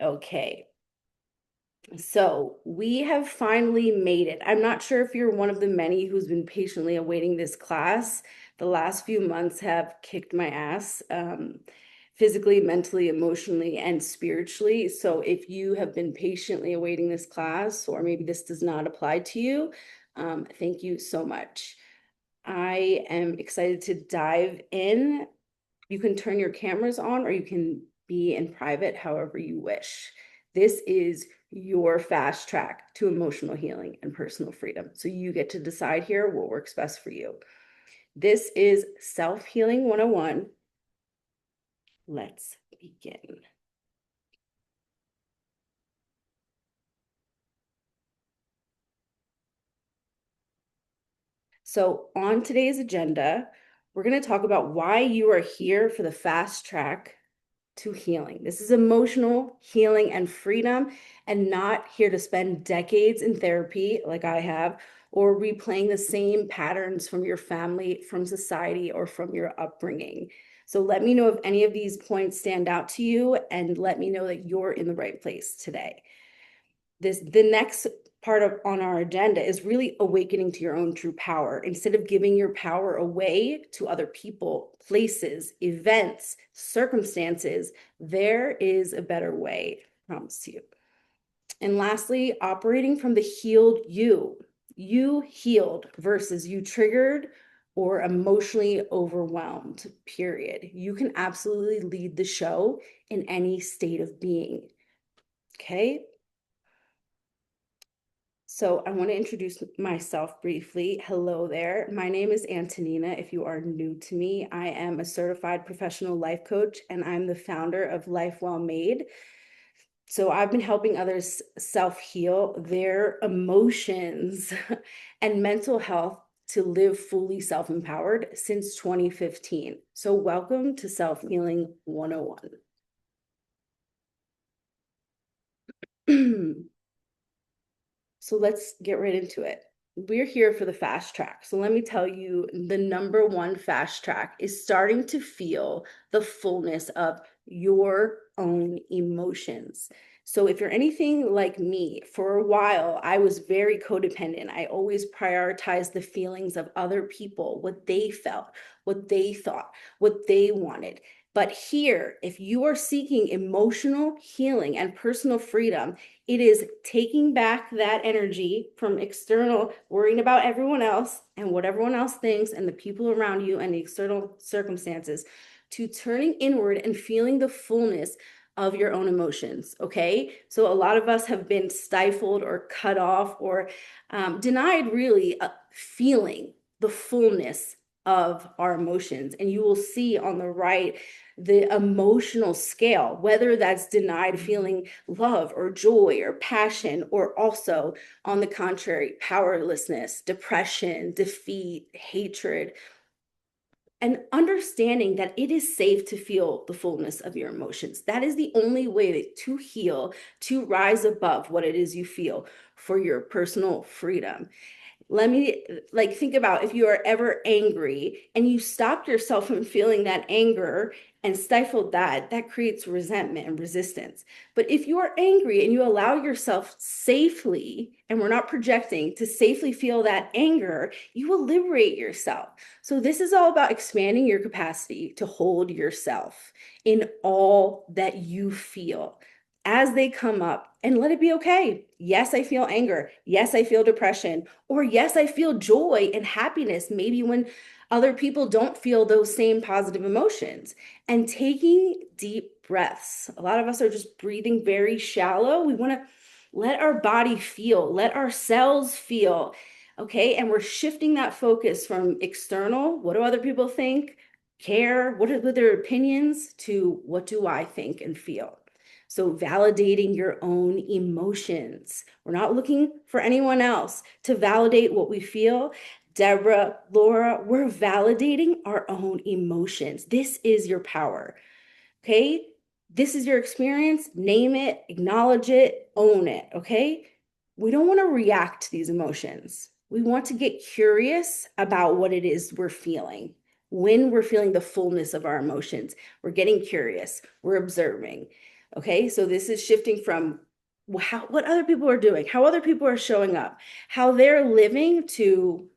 Okay, so we have finally made it. I'm not sure if you're one of the many who's been patiently awaiting this class. The last few months have kicked my ass, physically, mentally, emotionally, and spiritually. So if you have been patiently awaiting this class, or maybe this does not apply to you, thank you so much. I am excited to dive in. You can turn your cameras on or you can be in private, however you wish. This is your fast track to emotional healing and personal freedom. So you get to decide here what works best for you. This is Self-Healing 101. Let's begin. So on today's agenda, we're going to talk about why you are here for the fast track to healing. This is emotional healing and freedom, and not here to spend decades in therapy like I have, or replaying the same patterns from your family, from society, or from your upbringing. So let me know if any of these points stand out to you, and let me know that you're in the right place today. The next part of on our agenda is really awakening to your own true power. Instead of giving your power away to other people, places, events, circumstances, there is a better way, I promise you. And lastly, operating from the healed you healed versus you triggered or emotionally overwhelmed, period. You can absolutely lead the show in any state of being. Okay. So I want to introduce myself briefly. Hello there. My name is Antonina. If you are new to me, I am a certified professional life coach, and I'm the founder of Life Well Made. So I've been helping others self-heal their emotions and mental health to live fully self-empowered since 2015. So welcome to Self-Healing 101. So let's get right into it. We're here for the fast track. So let me tell you, the number one fast track is starting to feel the fullness of your own emotions. So if you're anything like me, for a while, I was very codependent. I always prioritized the feelings of other people, what they felt, what they thought, what they wanted. But here, if you are seeking emotional healing and personal freedom, it is taking back that energy from external, worrying about everyone else and what everyone else thinks and the people around you and the external circumstances, to turning inward and feeling the fullness of your own emotions. Okay. So a lot of us have been stifled or cut off or denied really feeling the fullness of our emotions. And you will see on the right the emotional scale, whether that's denied feeling love or joy or passion, or also on the contrary, powerlessness, depression, defeat, hatred, and understanding that it is safe to feel the fullness of your emotions. That is the only way to heal, to rise above what it is you feel for your personal freedom. Let me think about if you are ever angry and you stopped yourself from feeling that anger and stifled that creates resentment and resistance. But if you are angry and you allow yourself safely, and we're not projecting, to safely feel that anger, you will liberate yourself. So this is all about expanding your capacity to hold yourself in all that you feel as they come up, and let it be okay. Yes, I feel anger. Yes, I feel depression. Or yes, I feel joy and happiness, maybe when other people don't feel those same positive emotions. And taking deep breaths. A lot of us are just breathing very shallow. We want to let our body feel, let our cells feel. Okay. And we're shifting that focus from external, what do other people think, care, what are their opinions, to what do I think and feel. So validating your own emotions. We're not looking for anyone else to validate what we feel. Deborah, Laura, we're validating our own emotions. This is your power. Okay. This is your experience. Name it, acknowledge it, own it. Okay. We don't want to react to these emotions. We want to get curious about what it is we're feeling. When we're feeling the fullness of our emotions, we're getting curious, we're observing. Okay, so this is shifting from what other people are doing, how other people are showing up, how they're living, to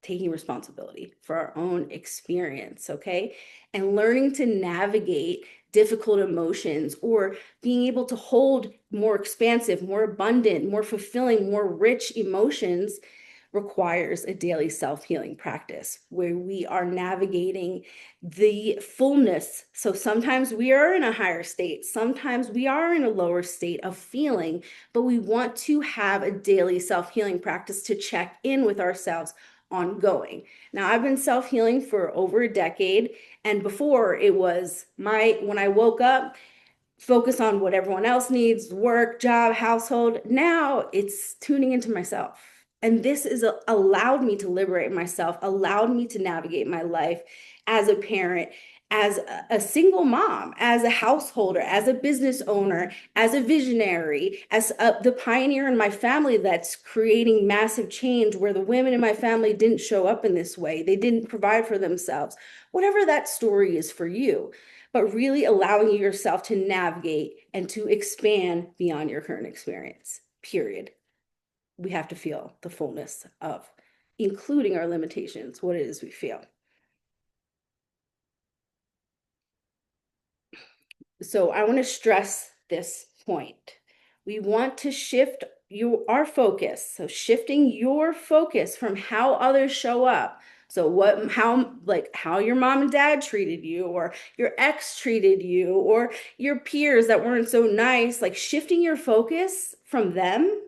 taking responsibility for our own experience, okay? And learning to navigate difficult emotions, or being able to hold more expansive, more abundant, more fulfilling, more rich emotions requires a daily self-healing practice where we are navigating the fullness. So sometimes we are in a higher state, sometimes we are in a lower state of feeling, but we want to have a daily self-healing practice to check in with ourselves ongoing. Now, I've been self-healing for over a decade, and before it was when I woke up, focus on what everyone else needs, work, job, household. Now it's tuning into myself. And this is allowed me to liberate myself, allowed me to navigate my life as a parent, as a single mom, as a householder, as a business owner, as a visionary, as the pioneer in my family that's creating massive change where the women in my family didn't show up in this way. They didn't provide for themselves. Whatever that story is for you, but really allowing yourself to navigate and to expand beyond your current experience, period. We have to feel the fullness of, including our limitations, what it is we feel. So I want to stress this point. We want to shift our focus. So shifting your focus from how others show up. So how your mom and dad treated you, or your ex treated you, or your peers that weren't so nice, like shifting your focus from them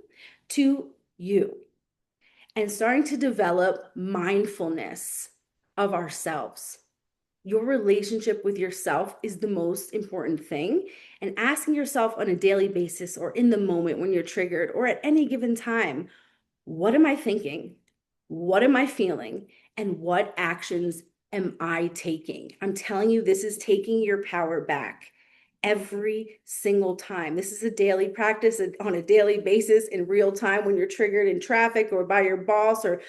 to you and starting to develop mindfulness of ourselves. Your relationship with yourself is the most important thing. And asking yourself on a daily basis, or in the moment when you're triggered, or at any given time, what am I thinking? What am I feeling? And what actions am I taking? I'm telling you, this is taking your power back every single time. This is a daily practice on a daily basis in real time when you're triggered in traffic, or by your boss, or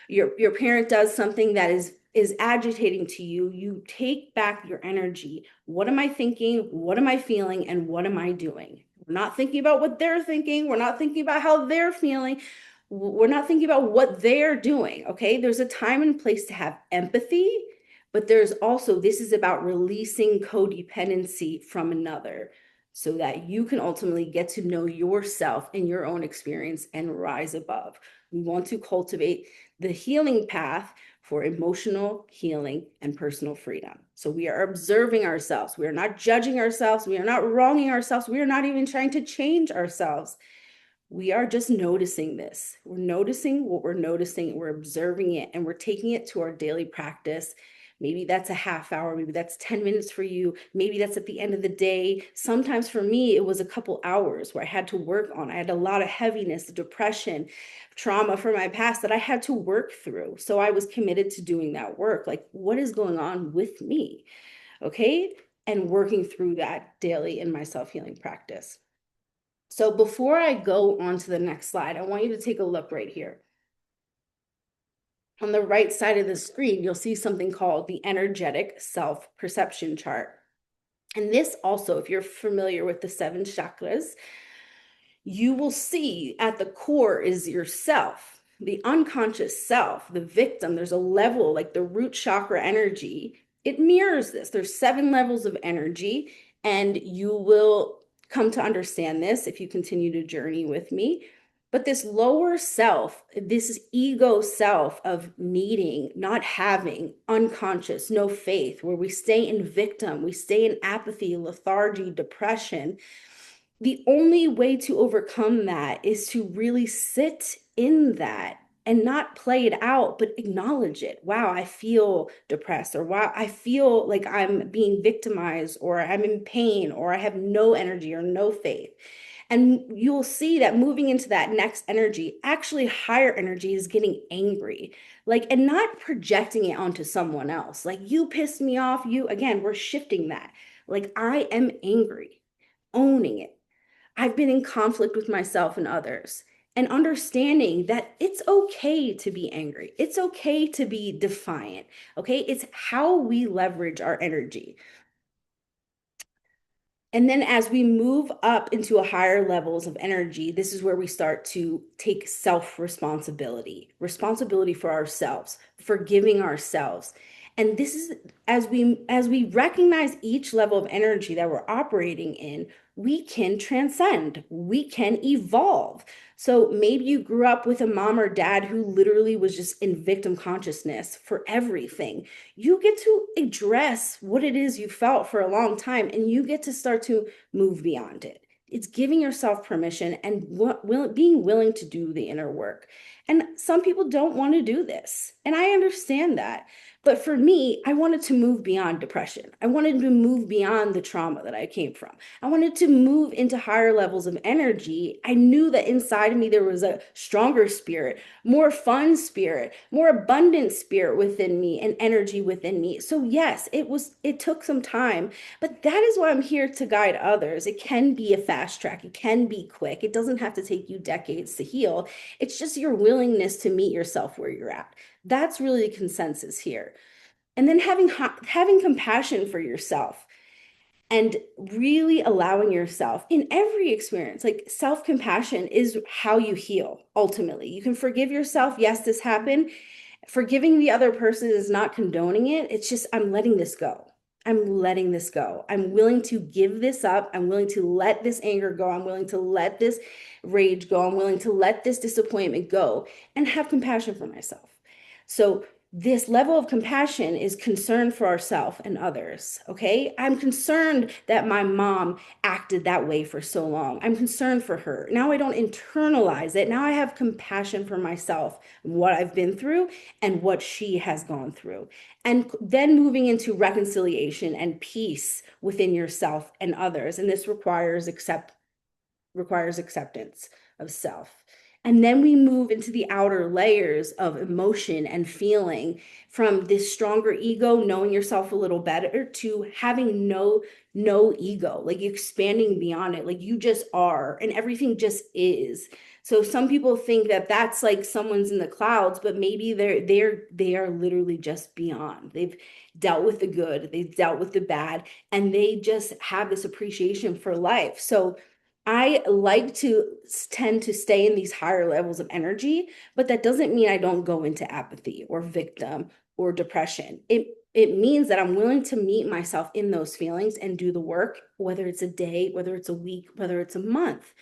your parent does something that is agitating to you. You take back your energy. What am I thinking? What am I feeling? And what am I doing? We're not thinking about what they're thinking. We're not thinking about how they're feeling. We're not thinking about what they're doing. Okay, there's a time and place to have empathy, but there's also, this is about releasing codependency from another, so that you can ultimately get to know yourself and your own experience and rise above. We want to cultivate the healing path for emotional healing and personal freedom. So we are observing ourselves. We are not judging ourselves. We are not wronging ourselves. We are not even trying to change ourselves. We are just noticing this. We're noticing what we're noticing. We're observing it, and we're taking it to our daily practice. Maybe that's a half hour. Maybe that's 10 minutes for you. Maybe that's at the end of the day. Sometimes for me, it was a couple hours where I had to work on. I had a lot of heaviness, depression, trauma from my past that I had to work through. So I was committed to doing that work. Like, what is going on with me? Okay. And working through that daily in my self-healing practice. So before I go on to the next slide, I want you to take a look right here. On the right side of the screen, you'll see something called the energetic self-perception chart. And this also, if you're familiar with the 7 chakras, you will see at the core is yourself, the unconscious self, the victim. There's a level, like the root chakra energy. It mirrors this. There's 7 levels of energy, and you will come to understand this if you continue to journey with me. But this lower self, this ego self of needing, not having, unconscious, no faith, where we stay in victim, we stay in apathy, lethargy, depression. The only way to overcome that is to really sit in that and not play it out, but acknowledge it. Wow, I feel depressed, or wow, I feel like I'm being victimized, or I'm in pain, or I have no energy or no faith. And you'll see that moving into that next energy, actually higher energy is getting angry, like, and not projecting it onto someone else. Like, you pissed me off. Again, we're shifting that. Like, I am angry, owning it. I've been in conflict with myself and others, and understanding that it's okay to be angry. It's okay to be defiant. Okay. It's how we leverage our energy. And then as we move up into a higher levels of energy, this is where we start to take self-responsibility, responsibility for ourselves, forgiving ourselves. And this is as we recognize each level of energy that we're operating in, we can transcend, we can evolve. So maybe you grew up with a mom or dad who literally was just in victim consciousness for everything. You get to address what it is you felt for a long time, and you get to start to move beyond it. It's giving yourself permission and being willing to do the inner work. And some people don't want to do this, and I understand that. But for me, I wanted to move beyond depression. I wanted to move beyond the trauma that I came from. I wanted to move into higher levels of energy. I knew that inside of me there was a stronger spirit, more fun spirit, more abundant spirit within me and energy within me. So yes, it took some time, but that is why I'm here to guide others. It can be a fast track. It can be quick. It doesn't have to take you decades to heal. It's just your willingness to meet yourself where you're at. That's really the consensus here. And then having compassion for yourself and really allowing yourself in every experience, like self-compassion is how you heal ultimately. You can forgive yourself. Yes, this happened. Forgiving the other person is not condoning it. It's just, I'm letting this go. I'm letting this go. I'm willing to give this up. I'm willing to let this anger go. I'm willing to let this rage go. I'm willing to let this disappointment go and have compassion for myself. So this level of compassion is concern for ourselves and others. Okay. I'm concerned that my mom acted that way for so long. I'm concerned for her. Now I don't internalize it. Now I have compassion for myself, what I've been through and what she has gone through. And then moving into reconciliation and peace within yourself and others. And this requires acceptance of self. And then we move into the outer layers of emotion and feeling, from this stronger ego, knowing yourself a little better, to having no ego, like expanding beyond it, like you just are and everything just is. So some people think that that's like someone's in the clouds, but maybe they are literally just beyond. They've dealt with the good, they've dealt with the bad, and they just have this appreciation for life. So I like to tend to stay in these higher levels of energy, but that doesn't mean I don't go into apathy or victim or depression. It means that I'm willing to meet myself in those feelings and do the work, whether it's a day, whether it's a week, whether it's a month,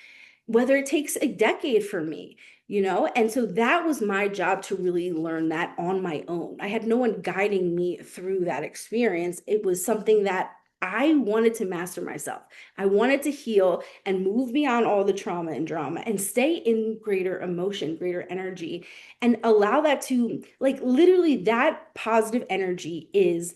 whether it takes a decade for me, you know? And so that was my job, to really learn that on my own. I had no one guiding me through that experience. It was something that I wanted to master myself. I wanted to heal and move beyond all the trauma and drama and stay in greater emotion, greater energy, and allow that to, like, literally, that positive energy is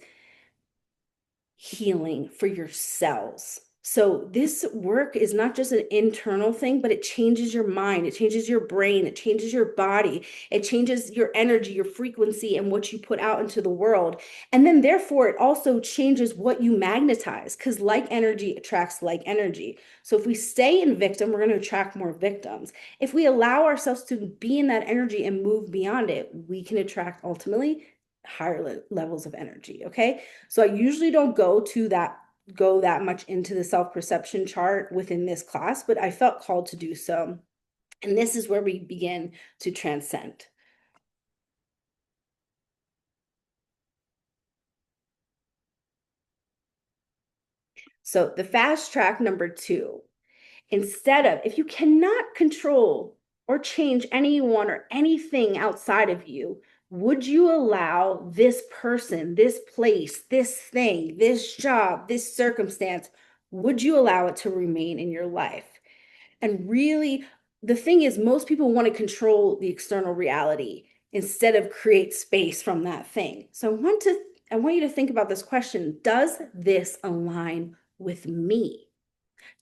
healing for your cells. So this work is not just an internal thing, but it changes your mind, it changes your brain, it changes your body, it changes your energy, your frequency, and what you put out into the world. And then therefore, it also changes what you magnetize, because like energy attracts like energy. So if we stay in victim, we're going to attract more victims. If we allow ourselves to be in that energy and move beyond it, we can attract ultimately higher levels of energy. Okay. So I usually don't go that much into the self-perception chart within this class, but I felt called to do so. And this is where we begin to transcend. So the fast track number 2, instead of, if you cannot control or change anyone or anything outside of you, would you allow this person, this place, this thing, this job, this circumstance, would you allow it to remain in your life? And really, the thing is, most people want to control the external reality instead of create space from that thing. So I want you to think about this question. Does this align with me?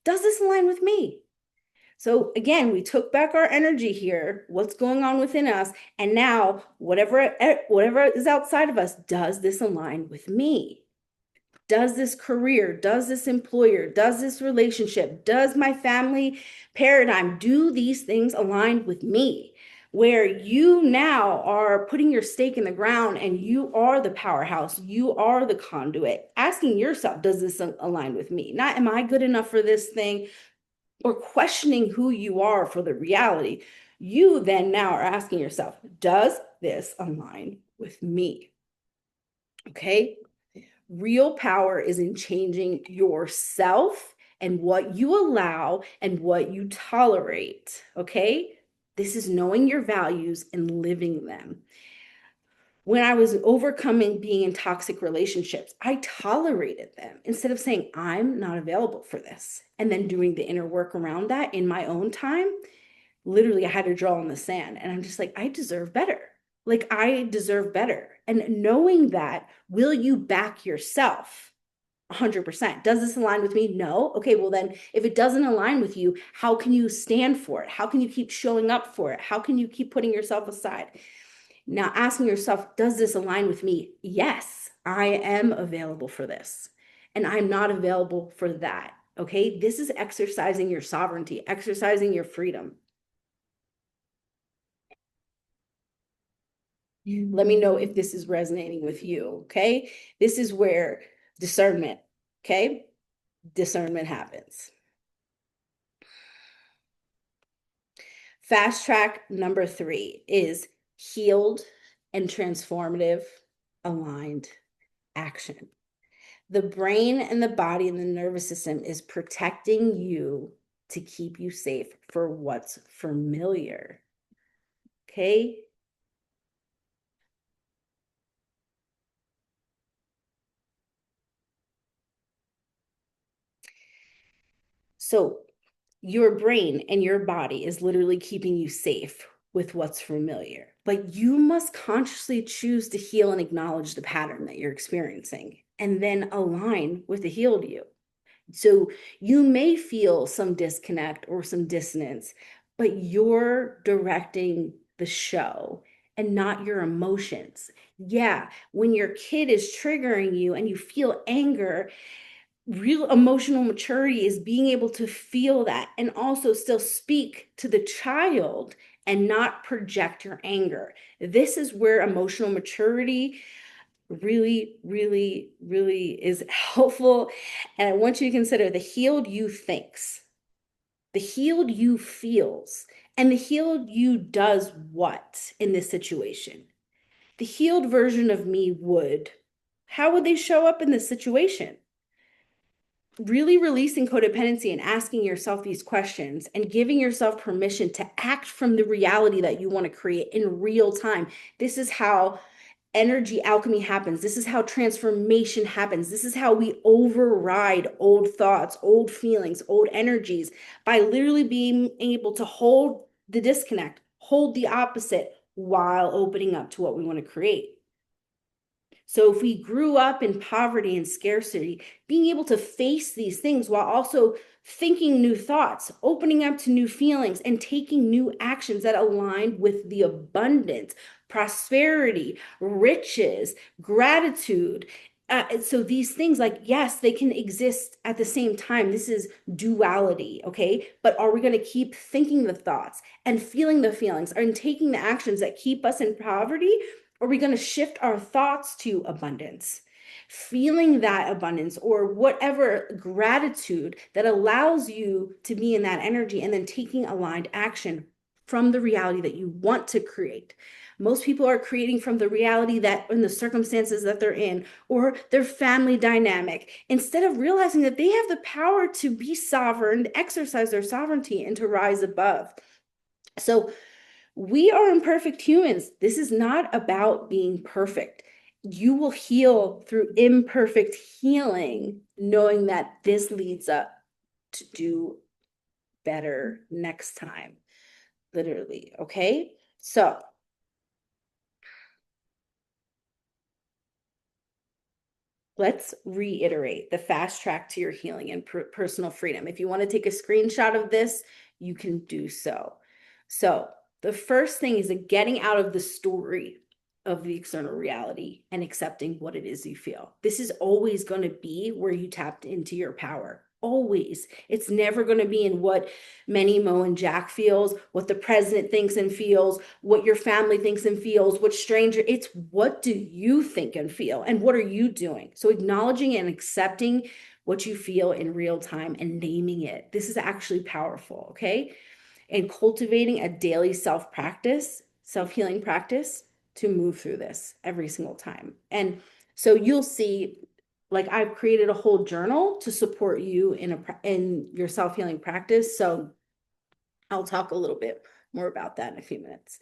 Does this align with me? So again, we took back our energy here, what's going on within us, and now whatever is outside of us, does this align with me? Does this career, does this employer, does this relationship, does my family paradigm, do these things align with me? where you now are putting your stake in the ground and you are the powerhouse, you are the conduit, asking yourself, does this align with me? Not, am I good enough for this thing? Or questioning who you are for the reality. You then now are asking yourself, does this align with me? Okay. Real power is in changing yourself and what you allow and what you tolerate. Okay. This is knowing your values and living them. When I was overcoming being in toxic relationships, I tolerated them instead of saying, I'm not available for this. And then doing the inner work around that in my own time. Literally, I had to draw in the sand. And I'm just like, I deserve better. Like, I deserve better. And knowing that, will you back yourself? 100%. Does this align with me? No. Okay, well, then, if it doesn't align with you, how can you stand for it? How can you keep showing up for it? How can you keep putting yourself aside? Now, asking yourself, does this align with me? Yes, I am available for this. And I'm not available for that. Okay, this is exercising your sovereignty, exercising your freedom. Let me know if this is resonating with you. Okay, this is where discernment, okay, discernment happens. Fast track number 3 is healed and transformative aligned action. The brain and the body and the nervous system is protecting you to keep you safe for what's familiar. Okay? So your brain and your body is literally keeping you safe with what's familiar. But you must consciously choose to heal and acknowledge the pattern that you're experiencing and then align with the healed you. So you may feel some disconnect or some dissonance, but you're directing the show and not your emotions. Yeah, when your kid is triggering you and you feel anger, real emotional maturity is being able to feel that and also still speak to the child and not project your anger. This is where emotional maturity really, really, really is helpful. And I want you to consider the healed you thinks, the healed you feels, and the healed you does what in this situation. The healed version of me would, how would they show up in this situation? Really releasing codependency and asking yourself these questions and giving yourself permission to act from the reality that you want to create in real time. This is how energy alchemy happens. This is how transformation happens. This is how we override old thoughts, old feelings, old energies by literally being able to hold the disconnect, hold the opposite while opening up to what we want to create. So if we grew up in poverty and scarcity, being able to face these things while also thinking new thoughts, opening up to new feelings, and taking new actions that align with the abundance, prosperity, riches, gratitude. So these things, like, yes, they can exist at the same time. This is duality, okay? But are we going to keep thinking the thoughts and feeling the feelings and taking the actions that keep us in poverty? Are we going to shift our thoughts to abundance, feeling that abundance or whatever gratitude that allows you to be in that energy and then taking aligned action from the reality that you want to create? Most people are creating from the reality that in the circumstances that they're in or their family dynamic, instead of realizing that they have the power to be sovereign, exercise their sovereignty, and to rise above. So we are imperfect humans. This is not about being perfect. You will heal through imperfect healing, knowing that this leads up to do better next time, literally. Okay. So let's reiterate the fast track to your healing and personal freedom. If you want to take a screenshot of this, you can do so. So the first thing is getting out of the story of the external reality and accepting what it is you feel. This is always going to be where you tapped into your power. Always. It's never going to be in what Minnie, Mo, and Jack feels, what the president thinks and feels, what your family thinks and feels, what stranger. It's what do you think and feel, and what are you doing? So acknowledging and accepting what you feel in real time and naming it. This is actually powerful, okay? And cultivating a daily self-healing practice to move through this every single time. And so you'll see, like, I've created a whole journal to support you in your self-healing practice. So I'll talk a little bit more about that in a few minutes.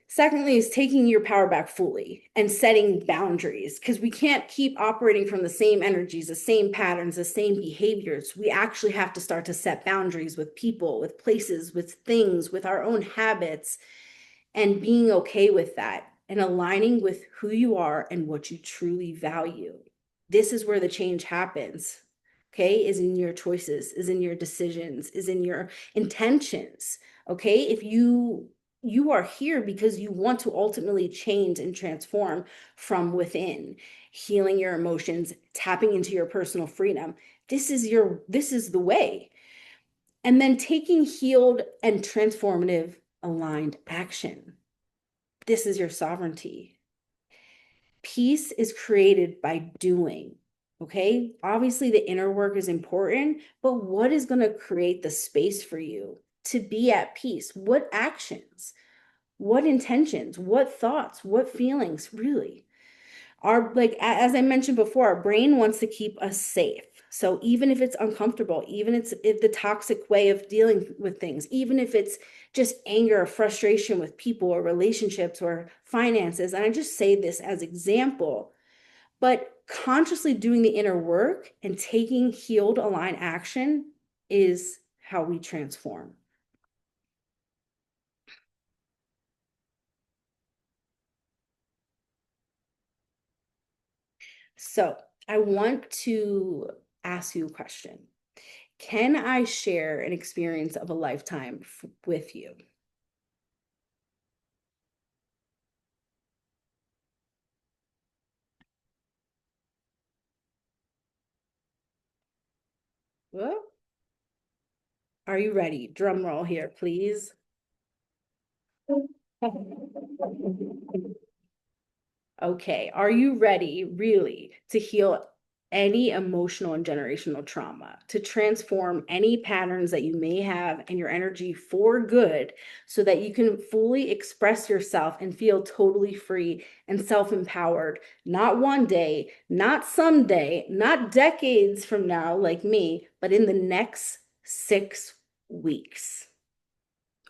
Secondly, is taking your power back fully and setting boundaries, because we can't keep operating from the same energies, the same patterns, the same behaviors. We actually have to start to set boundaries with people, with places, with things, with our own habits, and being okay with that and aligning with who you are and what you truly value. This is where the change happens. Okay, is in your choices, is in your decisions, is in your intentions. Okay, if you are here because you want to ultimately change and transform from within, healing your emotions, tapping into your personal freedom. This is the way. And then taking healed and transformative aligned action. This is your sovereignty. Peace is created by doing. Okay, obviously the inner work is important, but what is going to create the space for you to be at peace? What actions? What intentions, what thoughts, what feelings, really? Our, like, as I mentioned before, our brain wants to keep us safe. So even if it's uncomfortable, even if the toxic way of dealing with things, even if it's just anger or frustration with people or relationships or finances, and I just say this as example, but consciously doing the inner work and taking healed, aligned action is how we transform. So I want to ask you a question. Can I share an experience of a lifetime with you? Well, are you ready? Drum roll here, please. Okay, are you ready really to heal any emotional and generational trauma, to transform any patterns that you may have in your energy for good so that you can fully express yourself and feel totally free and self-empowered, not one day, not someday, not decades from now like me, but in the next 6 weeks?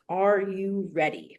Are you ready?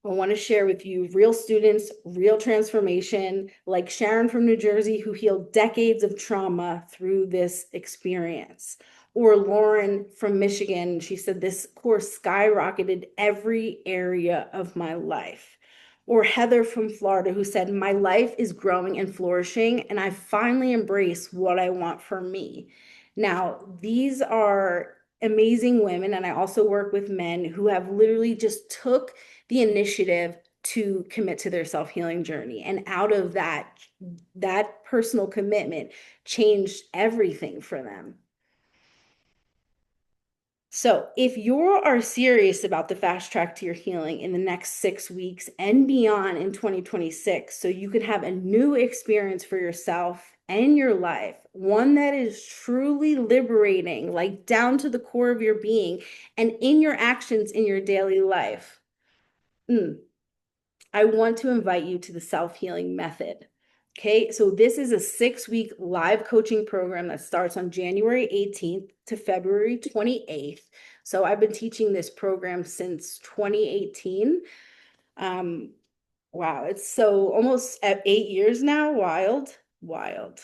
I want to share with you real students, real transformation, like Sharon from New Jersey, who healed decades of trauma through this experience. Or Lauren from Michigan, she said, this course skyrocketed every area of my life. Or Heather from Florida, who said, my life is growing and flourishing, and I finally embrace what I want for me. Now, these are amazing women, and I also work with men who have literally just took the initiative to commit to their self-healing journey. And out of that personal commitment changed everything for them. So if you are serious about the fast track to your healing in the next 6 weeks and beyond in 2026, so you can have a new experience for yourself and your life, one that is truly liberating, like down to the core of your being and in your actions in your daily life. I want to invite you to the self-healing method. Okay, so this is a 6-week live coaching program that starts on January 18th to February 28th. So I've been teaching this program since 2018. Wow, it's so almost at 8 years now. Wild, wild,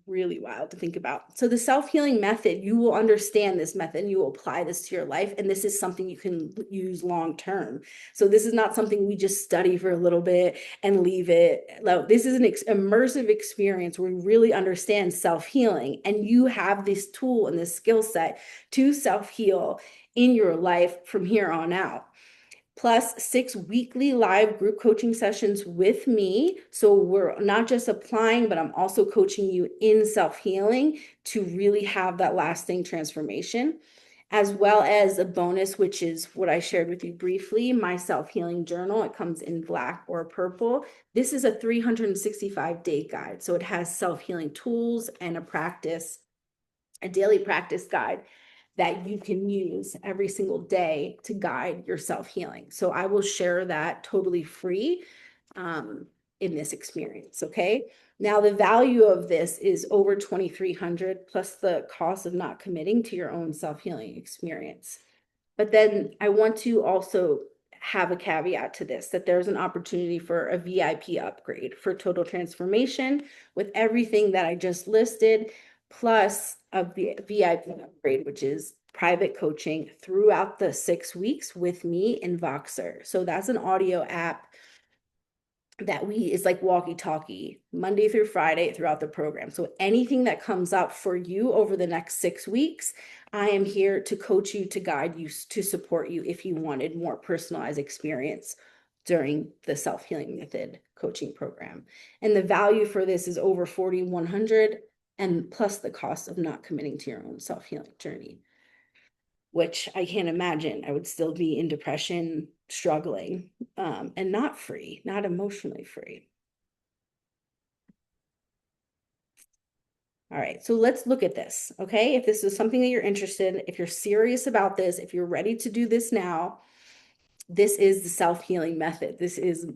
really wild to think about. So the self-healing method, you will understand this method and you will apply this to your life. And this is something you can use long term. So this is not something we just study for a little bit and leave it. No, this is an immersive experience where we really understand self-healing, and you have this tool and this skill set to self-heal in your life from here on out. plus 6 weekly live group coaching sessions with me. So we're not just applying, but I'm also coaching you in self-healing to really have that lasting transformation, as well as a bonus, which is what I shared with you briefly, my self-healing journal. It comes in black or purple. This is a 365-day guide. So it has self-healing tools and a daily practice guide that you can use every single day to guide your self-healing. So I will share that totally free in this experience, okay? Now the value of this is over 2,300 plus the cost of not committing to your own self-healing experience. But then I want to also have a caveat to this, that there's an opportunity for a VIP upgrade for total transformation with everything that I just listed, plus a VIP upgrade, which is private coaching throughout the 6 weeks with me in Voxer. So that's an audio app that is like walkie-talkie Monday through Friday throughout the program. So anything that comes up for you over the next 6 weeks, I am here to coach you, to guide you, to support you if you wanted more personalized experience during the self-healing method coaching program. And the value for this is over 4,100 and plus the cost of not committing to your own self-healing journey, which I can't imagine. I would still be in depression, struggling, and not free, not emotionally free. All right, so let's look at this, okay? If this is something that you're interested in, if you're serious about this, if you're ready to do this now, this is the self-healing method. This is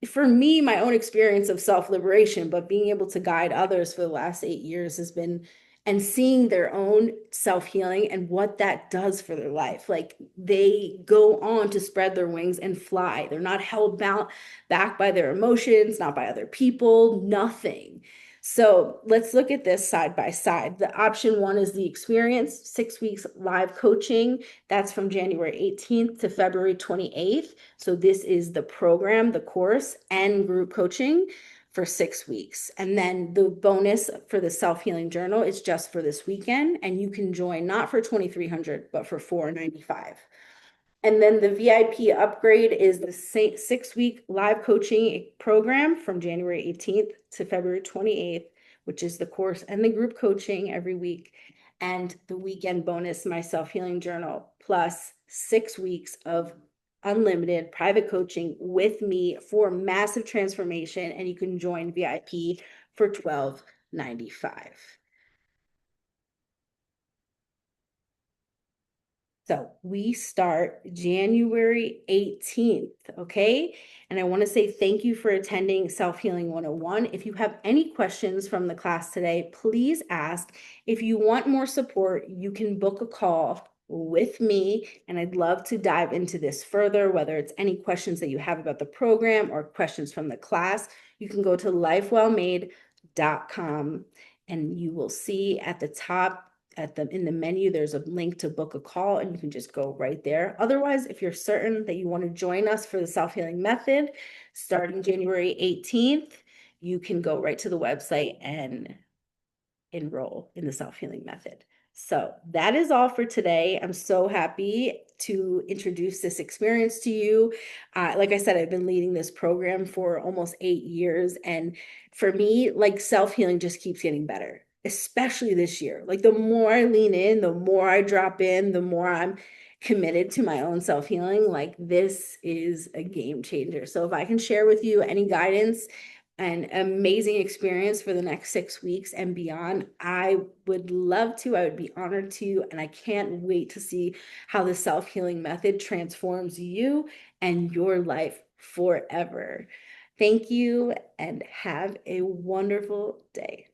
for me, my own experience of self-liberation, but being able to guide others for the last 8 years has been, and seeing their own self-healing and what that does for their life. Like they go on to spread their wings and fly. They're not held back by their emotions, not by other people, nothing. So let's look at this side by side. The option one is the experience, 6 weeks live coaching. That's from January 18th to February 28th. So this is the program, the course, and group coaching for 6 weeks. And then the bonus for the self-healing journal is just for this weekend. And you can join not for 2,300, but for $495. And then the VIP upgrade is the 6 week live coaching program from January 18th to February 28th, which is the course and the group coaching every week. And the weekend bonus, my self-healing journal, plus 6 weeks of unlimited private coaching with me for massive transformation. And you can join VIP for $12.95. So we start January 18th, okay? And I want to say thank you for attending Self Healing 101. If you have any questions from the class today, please ask. If you want more support, you can book a call with me, and I'd love to dive into this further, whether it's any questions that you have about the program or questions from the class. You can go to lifewellmade.com and you will see at the top in the menu, there's a link to book a call, and you can just go right there. Otherwise, if you're certain that you want to join us for the self-healing method starting January 18th, you can go right to the website and enroll in the self-healing method. So that is all for today. I'm so happy to introduce this experience to you. Like I said, I've been leading this program for almost 8 years. And for me, like self-healing just keeps getting better, especially this year. Like the more I lean in, the more I drop in, the more I'm committed to my own self-healing. Like this is a game changer. So if I can share with you any guidance, an amazing experience for the next 6 weeks and beyond, I would love to. I would be honored to, and I can't wait to see how the self-healing method transforms you and your life forever. Thank you and have a wonderful day.